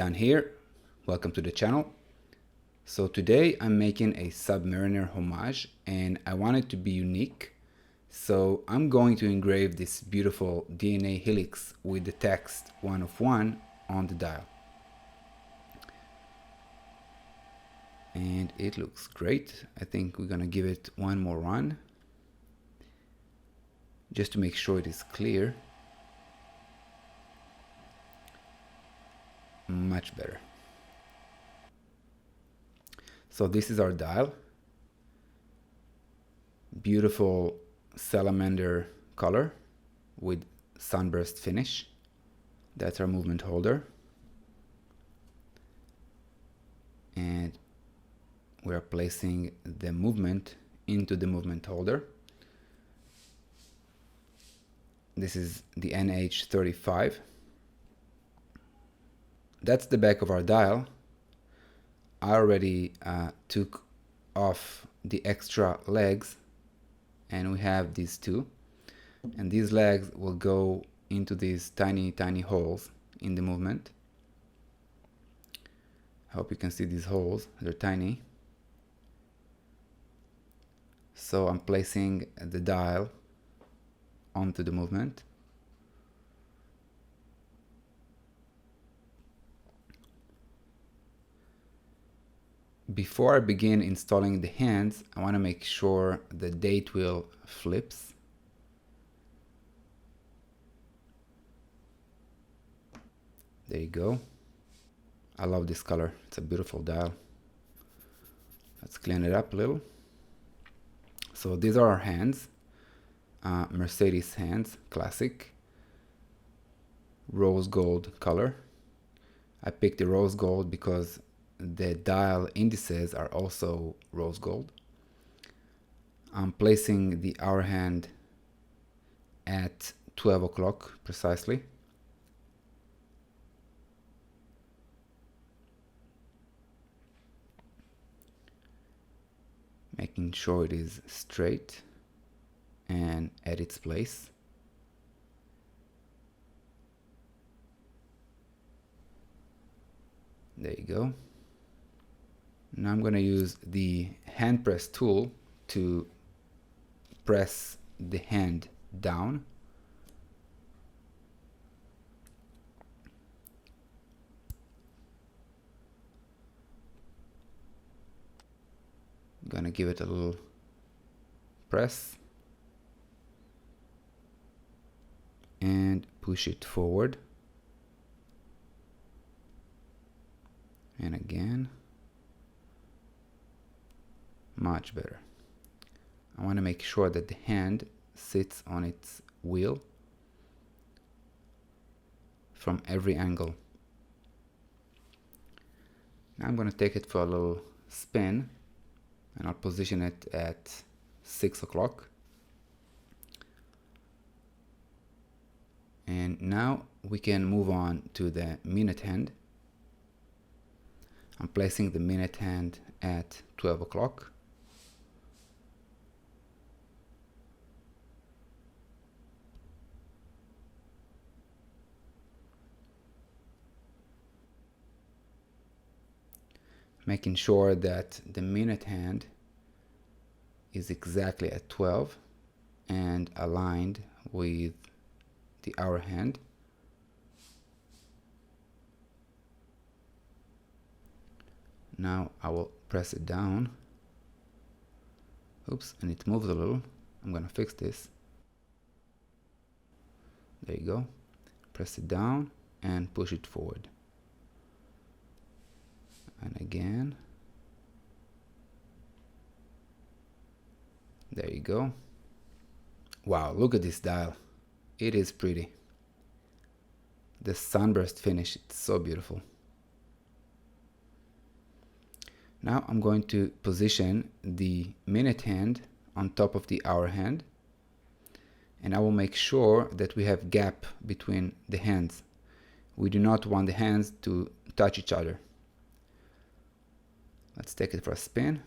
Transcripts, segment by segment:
Dan here. Welcome to the channel. So today I'm making a Submariner homage and I want it to be unique. So I'm going to engrave this beautiful DNA helix with the text 1 of 1 on the dial. And it looks great. I think we're gonna give it one more run just to make sure it is clear. Much better. So this is our dial. Beautiful salamander color with sunburst finish. That's our movement holder. And we are placing the movement into the movement holder. This is the NH35. That's the back of our dial. I already took off the extra legs and we have these two. And these legs will go into these tiny holes in the movement. I hope you can see these holes, they're tiny. So I'm placing the dial onto the movement. Before I begin installing the hands, I want to make sure the date wheel flips. There you go. I love this color. It's a beautiful dial. Let's clean it up a little. So these are our hands. Mercedes hands, classic. Rose gold color. I picked the rose gold because the dial indices are also rose gold. I'm placing the hour hand at 12 o'clock precisely. Making sure it is straight and at its place. There you go. Now I'm going to use the hand press tool to press the hand down. I'm going to give it a little press and push it forward. And again. Much better. I want to make sure that the hand sits on its wheel from every angle. Now I'm going to take it for a little spin and I'll position it at 6 o'clock. And now we can move on to the minute hand. I'm placing the minute hand at 12 o'clock. Making sure that the minute hand is exactly at 12 and aligned with the hour hand. Now I will press it down. Oops, and it moves a little. I'm gonna fix this. There you go. Press it down and push it forward. And again. There you go. Wow, look at this dial. It is pretty. The sunburst finish, it's so beautiful. Now I'm going to position the minute hand on top of the hour hand. And I will make sure that we have gap between the hands. We do not want the hands to touch each other. Let's take it for a spin.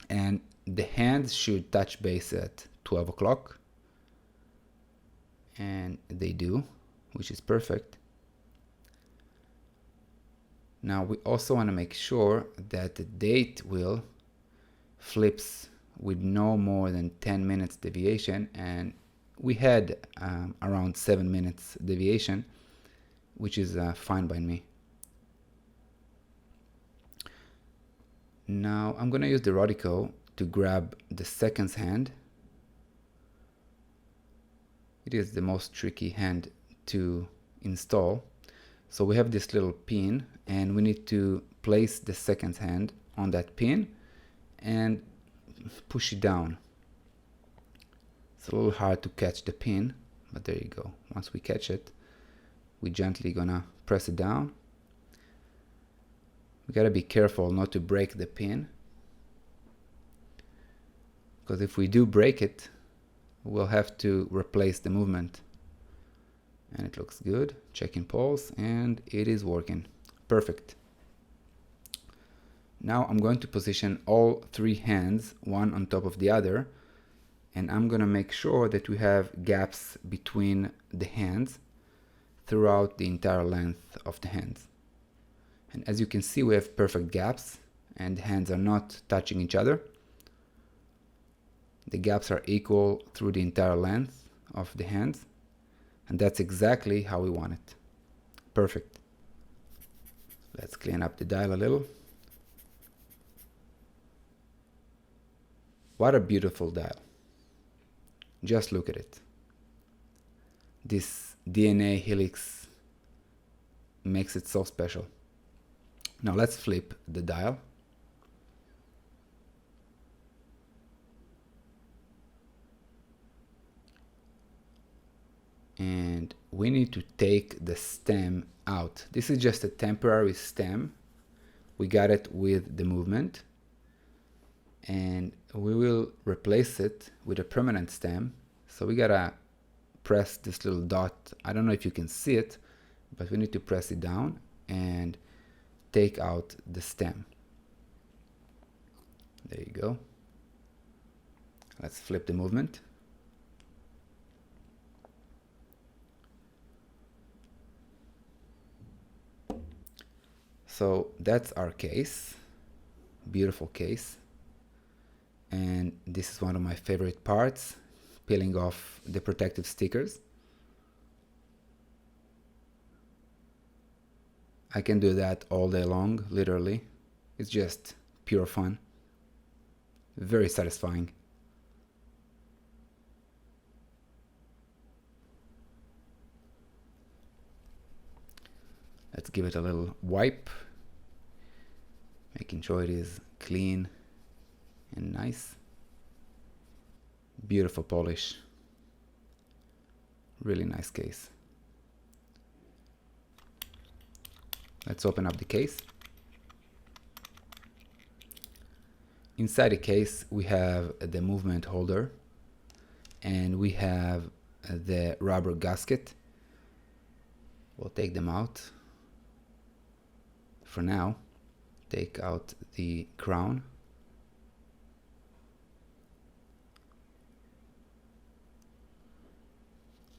And the hands should touch base at 12 o'clock. And they do, which is perfect. Now we also want to make sure that the date wheel flips with no more than 10 minutes deviation, and we had around 7 minutes deviation, which is fine by me. Now I'm going to use the Rodico to grab the seconds hand. It is the most tricky hand to install. So we have this little pin, and we need to place the seconds hand on that pin and push it down. It's a little hard to catch the pin, but there you go. Once we catch it, we gently gonna press it down. We gotta be careful not to break the pin, because if we do break it, we'll have to replace the movement. And it looks good. Checking pulse, and it is working. Perfect. Now I'm going to position all 3 hands, one on top of the other, and I'm gonna make sure that we have gaps between the hands throughout the entire length of the hands. And as you can see, we have perfect gaps, and the hands are not touching each other. The gaps are equal through the entire length of the hands, and that's exactly how we want it. Perfect. Let's clean up the dial a little. What a beautiful dial. Just look at it. This DNA helix makes it so special. Now let's flip the dial. And we need to take the stem out. This is just a temporary stem. We got it with the movement, and we will replace it with a permanent stem. So we gotta press this little dot. I don't know if you can see it, but we need to press it down and take out the stem. There you go. Let's flip the movement. So that's our case. Beautiful case. And this is one of my favorite parts, peeling off the protective stickers. I can do that all day long, literally. It's just pure fun. Very satisfying. Let's give it a little wipe, making sure it is clean and nice. Beautiful polish. Really nice case. Let's open up the case. Inside the case we have the movement holder, and we have the rubber gasket. We'll take them out. For now, take out the crown.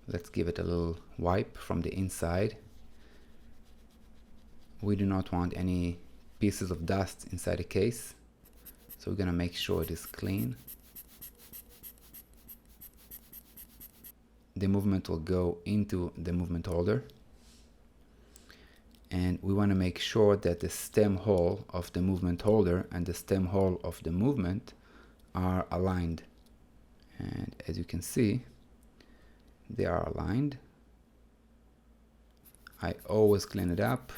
Let's give it a little wipe from the inside. We do not want any pieces of dust inside the case, so we're gonna make sure it is clean. The movement will go into the movement holder, and we want to make sure that the stem hole of the movement holder and the stem hole of the movement are aligned. And as you can see, they are aligned. I always clean it up.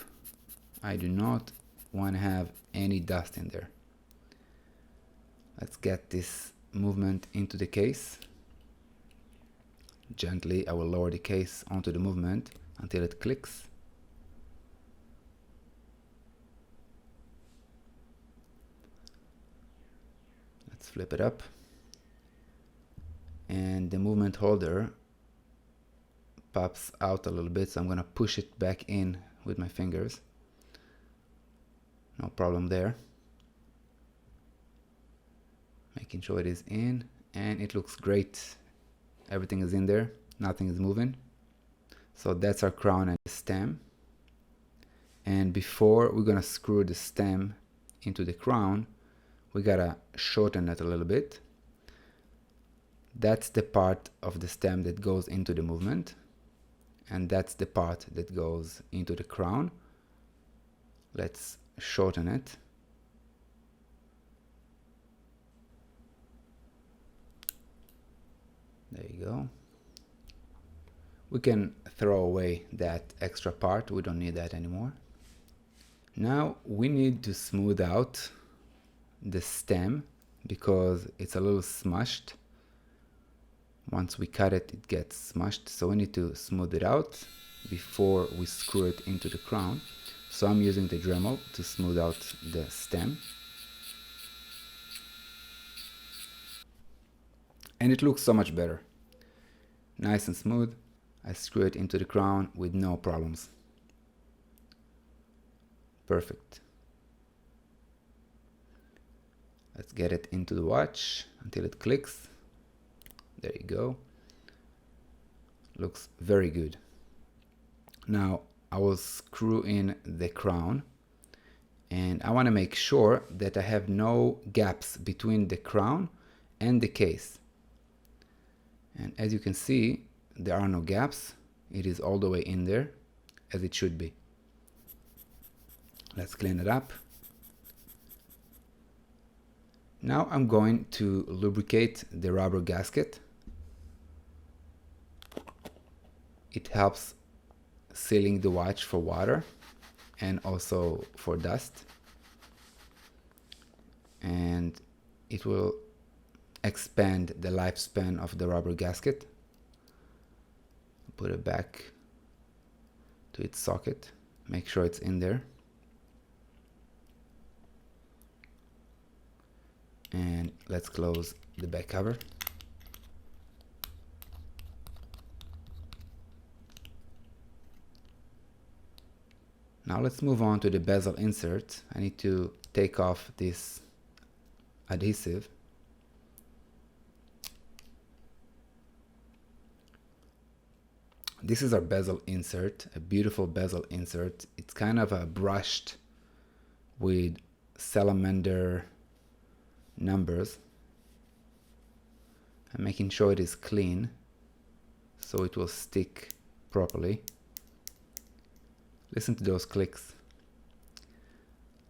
I do not want to have any dust in there. Let's get this movement into the case. Gently, I will lower the case onto the movement until it clicks. Let's flip it up. And the movement holder pops out a little bit, so I'm going to push it back in with my fingers. No problem there. Making sure it is in, and it looks great. Everything is in there, nothing is moving. So that's our crown and stem. And before we're gonna screw the stem into the crown, we gotta shorten it a little bit. That's the part of the stem that goes into the movement, and that's the part that goes into the crown. Let's shorten it. There you go. We can throw away that extra part, we don't need that anymore. Now we need to smooth out the stem because it's a little smushed. Once we cut it, it gets smushed, so we need to smooth it out before we screw it into the crown. So I'm using the Dremel to smooth out the stem. And it looks so much better. Nice and smooth. I screw it into the crown with no problems. Perfect. Let's get it into the watch until it clicks. There you go. Looks very good. Now I will screw in the crown, and I want to make sure that I have no gaps between the crown and the case. And as you can see, there are no gaps. It is all the way in there as it should be. Let's clean it up. Now I'm going to lubricate the rubber gasket. It helps sealing the watch for water and also for dust. And it will expand the lifespan of the rubber gasket. Put it back to its socket. Make sure it's in there. And let's close the back cover. Now let's move on to the bezel insert. I need to take off this adhesive. This is our bezel insert, a beautiful bezel insert. It's kind of brushed with salamander numbers. I'm making sure it is clean so it will stick properly. Listen to those clicks.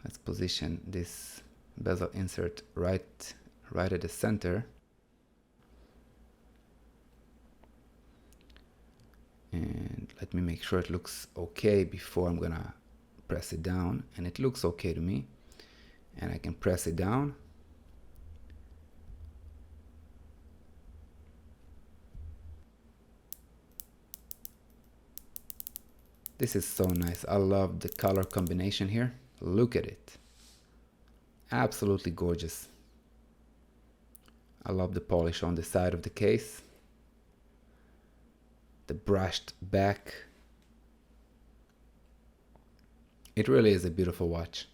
Let's position this bezel insert right at the center. And let me make sure it looks okay before I'm gonna press it down. And it looks okay to me. And I can press it down. This is so nice. I love the color combination here. Look at it. Absolutely gorgeous. I love the polish on the side of the case. The brushed back. It really is a beautiful watch.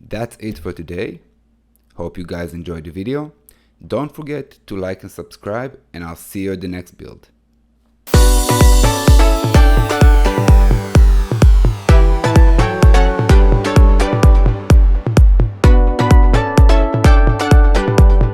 That's it for today. Hope you guys enjoyed the video. Don't forget to like and subscribe, and I'll see you at the next build.